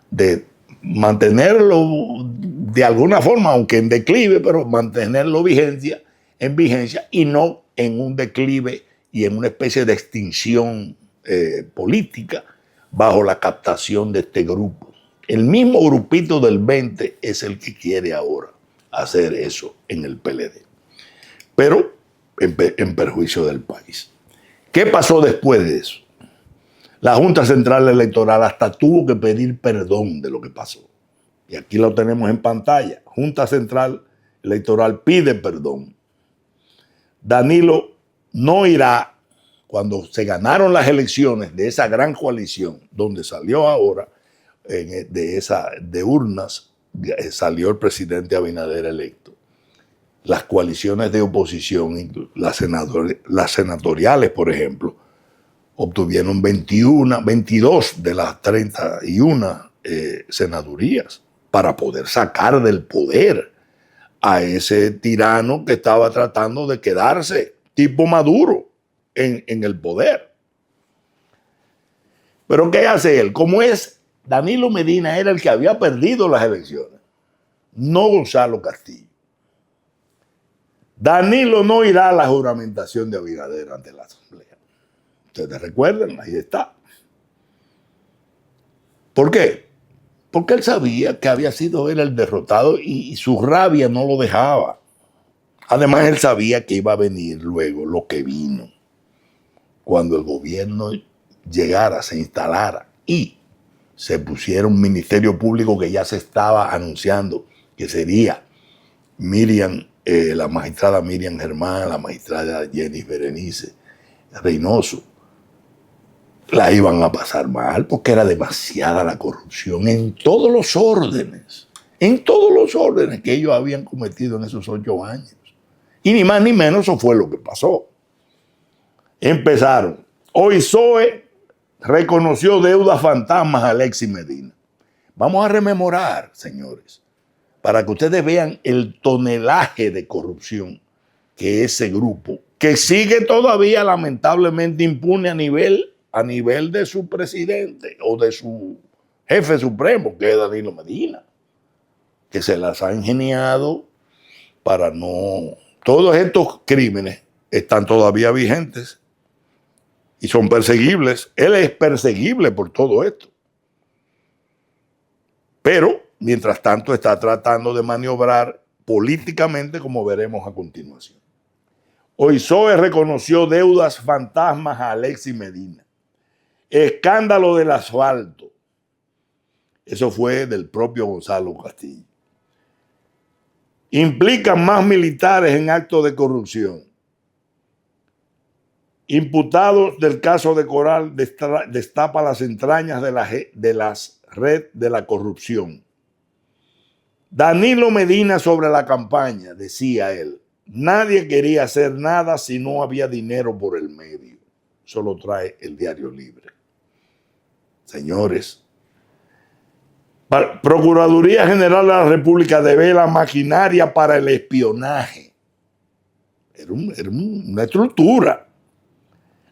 de mantenerlo de alguna forma, aunque en declive, pero mantenerlo en vigencia y no en un declive y en una especie de extinción política bajo la captación de este grupo. El mismo grupito del 20 es el que quiere ahora hacer eso en el PLD, pero en perjuicio del país. ¿Qué pasó después de eso? La Junta Central Electoral hasta tuvo que pedir perdón de lo que pasó. Y aquí lo tenemos en pantalla. Junta Central Electoral pide perdón. Danilo no irá, cuando se ganaron las elecciones de esa gran coalición, donde salió ahora de urnas salió el presidente Abinader electo, las coaliciones de oposición, las senatoriales, por ejemplo, obtuvieron 22 de las 31 senadurías para poder sacar del poder a ese tirano que estaba tratando de quedarse, tipo Maduro, en el poder. Pero ¿qué hace él? Como Danilo Medina era el que había perdido las elecciones, no Gonzalo Castillo. Danilo no irá a la juramentación de Abinader ante la Asamblea. Ustedes recuerdan, ahí está. ¿Por qué? Porque él sabía que había sido él el derrotado y su rabia no lo dejaba. Además, él sabía que iba a venir luego lo que vino cuando el gobierno llegara, se instalara y se pusiera un ministerio público que ya se estaba anunciando que sería la magistrada Miriam Germán, la magistrada Jenny Berenice Reynoso. La iban a pasar mal porque era demasiada la corrupción en todos los órdenes que ellos habían cometido en esos 8 años. Y ni más ni menos eso fue lo que pasó. Empezaron. Hoy PSOE reconoció deudas fantasmas a Alexis Medina. Vamos a rememorar, señores, para que ustedes vean el tonelaje de corrupción que ese grupo, que sigue todavía lamentablemente impune a nivel de su presidente o de su jefe supremo, que es Danilo Medina, que se las ha ingeniado para no... Todos estos crímenes están todavía vigentes y son perseguibles. Él es perseguible por todo esto. Pero, mientras tanto, está tratando de maniobrar políticamente, como veremos a continuación. Hoy PSOE reconoció deudas fantasmas a Alexis Medina. Escándalo del asfalto. Eso fue del propio Gonzalo Castillo. Implican más militares en actos de corrupción. Imputados del caso de Coral destapa las entrañas de las red de la corrupción. Danilo Medina sobre la campaña, decía él, nadie quería hacer nada si no había dinero por el medio. Eso lo trae el Diario Libre. Señores, Procuraduría General de la República devela maquinaria para el espionaje. Era una estructura.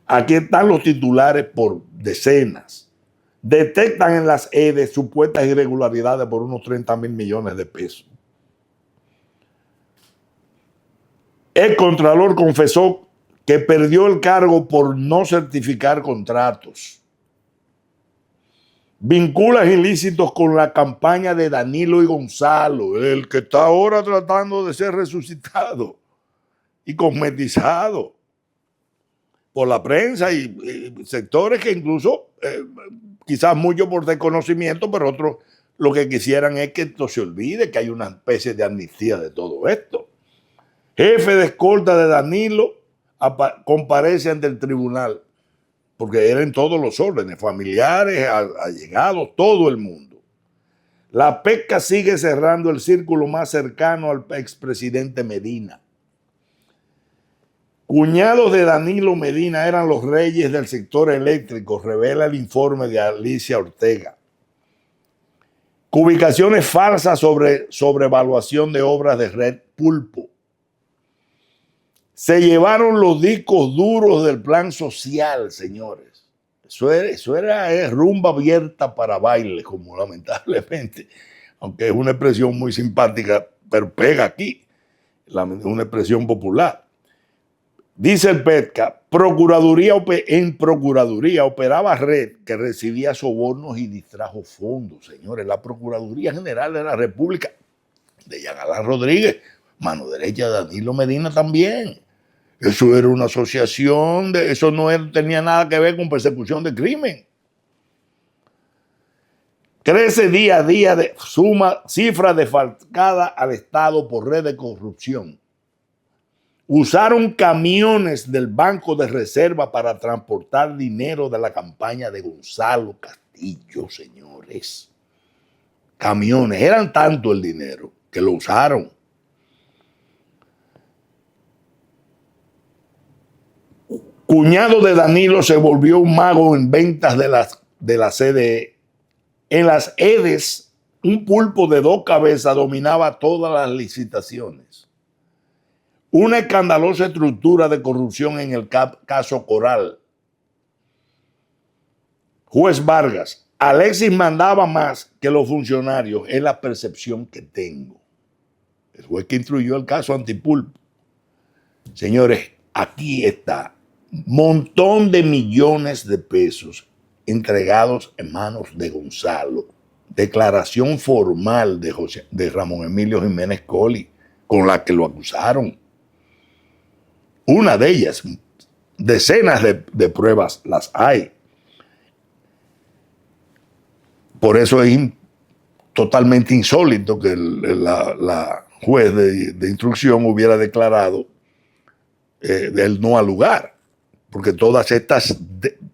Aquí están los titulares por decenas. Detectan en las EDES supuestas irregularidades por unos 30,000 millones de pesos. El Contralor confesó que perdió el cargo por no certificar contratos. Vinculas ilícitos con la campaña de Danilo y Gonzalo, el que está ahora tratando de ser resucitado y cosmetizado por la prensa y sectores que incluso, quizás muchos por desconocimiento, pero otros lo que quisieran es que esto se olvide, que hay una especie de amnistía de todo esto. Jefe de escolta de Danilo comparece ante el tribunal, porque era en todos los órdenes, familiares, allegados, todo el mundo. La pesca sigue cerrando el círculo más cercano al expresidente Medina. Cuñados de Danilo Medina eran los reyes del sector eléctrico, revela el informe de Alicia Ortega. Ubicaciones falsas sobre evaluación de obras de Red Pulpo. Se llevaron los discos duros del plan social, señores. Eso era rumba abierta para baile, como lamentablemente, aunque es una expresión muy simpática, pero pega aquí, una expresión popular. Dice el PETCA, en Procuraduría operaba red que recibía sobornos y distrajo fondos, señores. La Procuraduría General de la República, de Yagalán Rodríguez, mano derecha de Danilo Medina también. Eso era una asociación, eso no tenía nada que ver con persecución de crimen. Crece día a día suma cifra defalcada al Estado por red de corrupción. Usaron camiones del Banco de Reserva para transportar dinero de la campaña de Gonzalo Castillo, señores. camiones. Eran tanto el dinero que lo usaron. Cuñado de Danilo se volvió un mago en ventas de la CDE. En las EDES, un pulpo de 2 cabezas dominaba todas las licitaciones. Una escandalosa estructura de corrupción en el caso Coral. Juez Vargas, Alexis mandaba más que los funcionarios, es la percepción que tengo. El juez que instruyó el caso Antipulpo. Señores, aquí está. Montón de millones de pesos entregados en manos de Gonzalo. Declaración formal de Ramón Emilio Jiménez Colli, con la que lo acusaron. Una de ellas, decenas de pruebas las hay. Por eso es totalmente insólito que la juez de instrucción hubiera declarado el no al lugar, porque todas estas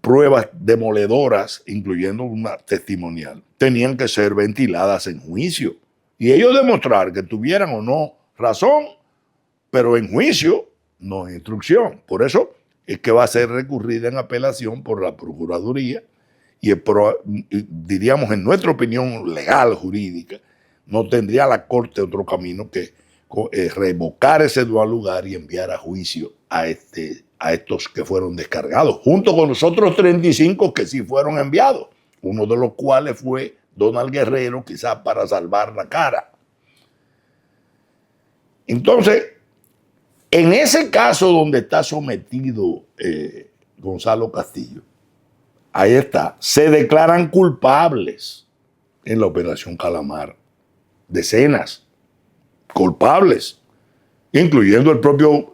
pruebas demoledoras, incluyendo una testimonial, tenían que ser ventiladas en juicio y ellos demostrar que tuvieran o no razón, pero en juicio, no en instrucción. Por eso es que va a ser recurrida en apelación por la Procuraduría y diríamos, en nuestra opinión legal, jurídica, no tendría la Corte otro camino que revocar ese no al lugar y enviar a juicio a estos que fueron descargados, junto con los otros 35 que sí fueron enviados, uno de los cuales fue Donald Guerrero, quizás para salvar la cara. Entonces, en ese caso donde está sometido Gonzalo Castillo, ahí está, se declaran culpables en la Operación Calamar, decenas culpables, incluyendo el propio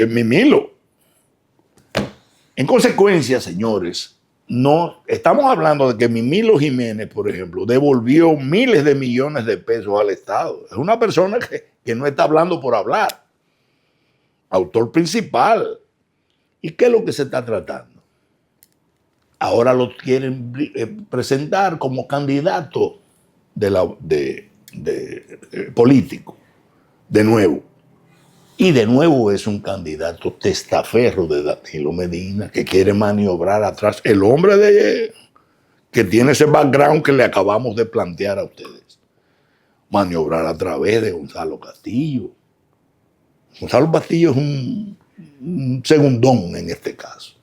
Mimilo. En consecuencia, señores, no estamos hablando de que Mimilo Jiménez, por ejemplo, devolvió miles de millones de pesos al Estado. Es una persona que no está hablando por hablar. Autor principal. ¿Y qué es lo que se está tratando? Ahora lo quieren presentar como candidato político, de nuevo. Y de nuevo es un candidato testaferro de Danilo Medina que quiere maniobrar atrás. El hombre que tiene ese background que le acabamos de plantear a ustedes. Maniobrar a través de Gonzalo Castillo. Gonzalo Castillo es un segundón en este caso.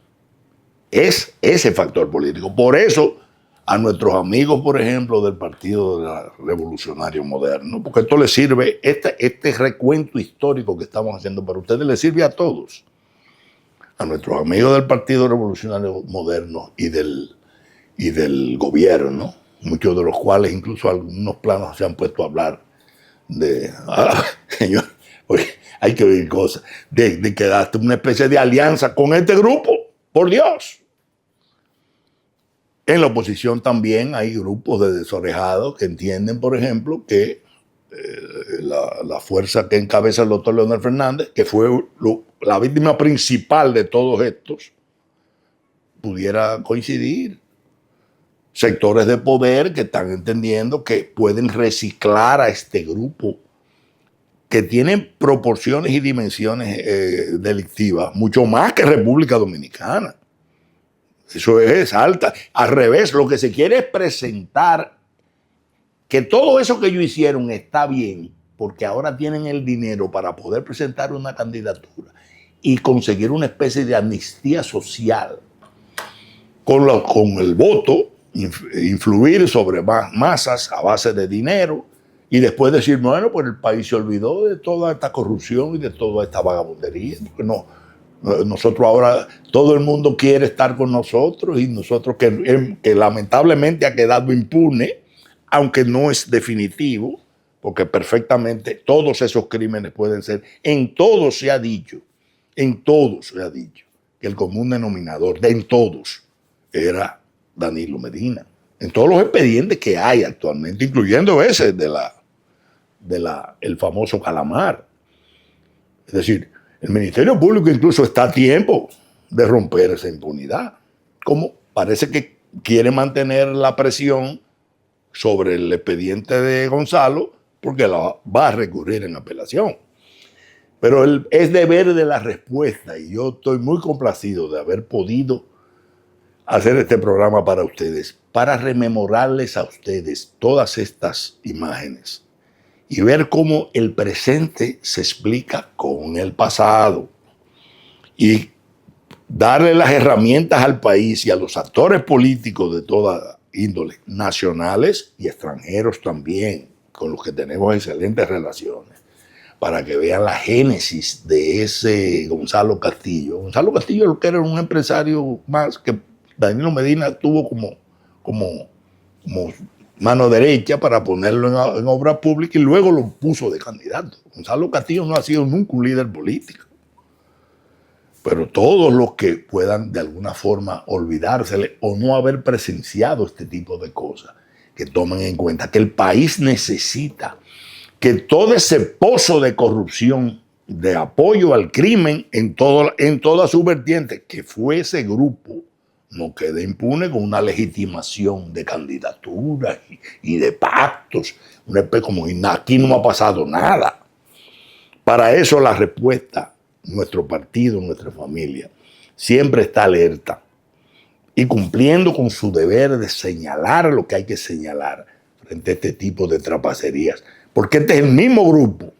Es ese factor político. Por eso, a nuestros amigos, por ejemplo, del Partido Revolucionario Moderno, porque esto les sirve, este recuento histórico que estamos haciendo para ustedes, les sirve a todos. A nuestros amigos del Partido Revolucionario Moderno y del gobierno, muchos de los cuales incluso algunos planos se han puesto a hablar de, señor, oye, hay que oír cosas, de que hasta una especie de alianza con este grupo, por Dios. En la oposición también hay grupos de desorejados que entienden, por ejemplo, que la fuerza que encabeza el doctor Leonel Fernández, que fue la víctima principal de todos estos, pudiera coincidir. Sectores de poder que están entendiendo que pueden reciclar a este grupo que tienen proporciones y dimensiones delictivas, mucho más que República Dominicana. Eso es alta. Al revés, lo que se quiere es presentar que todo eso que ellos hicieron está bien, porque ahora tienen el dinero para poder presentar una candidatura y conseguir una especie de amnistía social con el voto, influir sobre masas a base de dinero y después decir, bueno, pues el país se olvidó de toda esta corrupción y de toda esta vagabundería. Porque nosotros ahora, todo el mundo quiere estar con nosotros y nosotros que lamentablemente ha quedado impune, aunque no es definitivo, porque perfectamente todos esos crímenes pueden ser, en todos se ha dicho que el común denominador en todos era Danilo Medina. En todos los expedientes que hay actualmente, incluyendo ese el famoso Calamar. Es decir, el Ministerio Público incluso está a tiempo de romper esa impunidad. Como parece que quiere mantener la presión sobre el expediente de Gonzalo, porque la va a recurrir en apelación. Pero es deber de la respuesta, y yo estoy muy complacido de haber podido hacer este programa para ustedes, para rememorarles a ustedes todas estas imágenes y ver cómo el presente se explica con el pasado y darle las herramientas al país y a los actores políticos de toda índole, nacionales y extranjeros también, con los que tenemos excelentes relaciones, para que vean la génesis de ese Gonzalo Castillo. Gonzalo Castillo, lo que era un empresario más que Danilo Medina tuvo como mano derecha para ponerlo en obra pública y luego lo puso de candidato. Gonzalo Castillo no ha sido nunca un líder político. Pero todos los que puedan de alguna forma olvidársele o no haber presenciado este tipo de cosas, que tomen en cuenta que el país necesita que todo ese pozo de corrupción, de apoyo al crimen en toda su vertiente, que fue ese grupo, no quede impune con una legitimación de candidaturas y de pactos. Como aquí no ha pasado nada. Para eso la respuesta, nuestro partido, nuestra familia, siempre está alerta y cumpliendo con su deber de señalar lo que hay que señalar frente a este tipo de trapacerías. Porque este es el mismo grupo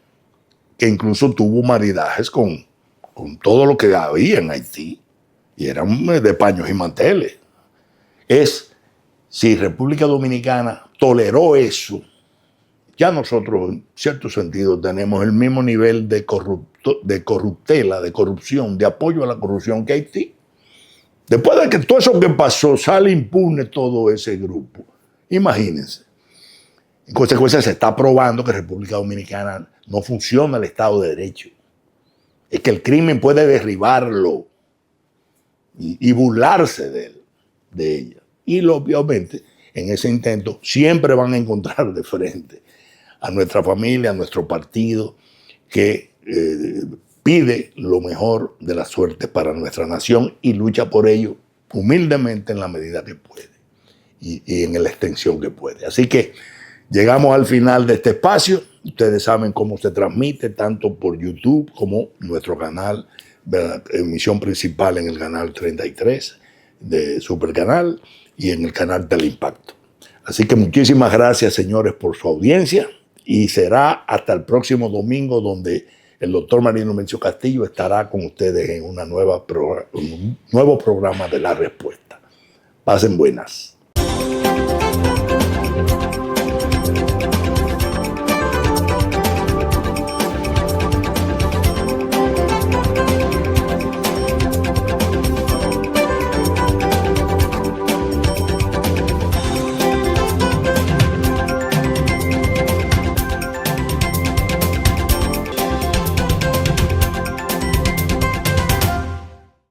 que incluso tuvo maridajes con todo lo que había en Haití. Y eran de paños y manteles. Si República Dominicana toleró eso, ya nosotros en cierto sentido tenemos el mismo nivel de corruptela, de corrupción, de apoyo a la corrupción que Haití. Después de que todo eso que pasó, sale impune todo ese grupo. Imagínense. En consecuencia se está probando que en República Dominicana no funciona el Estado de Derecho. Es que el crimen puede derribarlo y burlarse de ella. Y obviamente en ese intento siempre van a encontrar de frente a nuestra familia, a nuestro partido, que pide lo mejor de la suerte para nuestra nación y lucha por ello humildemente en la medida que puede y en la extensión que puede. Así que llegamos al final de este espacio. Ustedes saben cómo se transmite tanto por YouTube como nuestro canal, emisión principal en el canal 33 de Supercanal y en el canal Teleimpacto. Así que muchísimas gracias, señores, por su audiencia y será hasta el próximo domingo, donde el doctor Marino Mencio Castillo estará con ustedes en un nuevo programa de La Respuesta. Pasen buenas.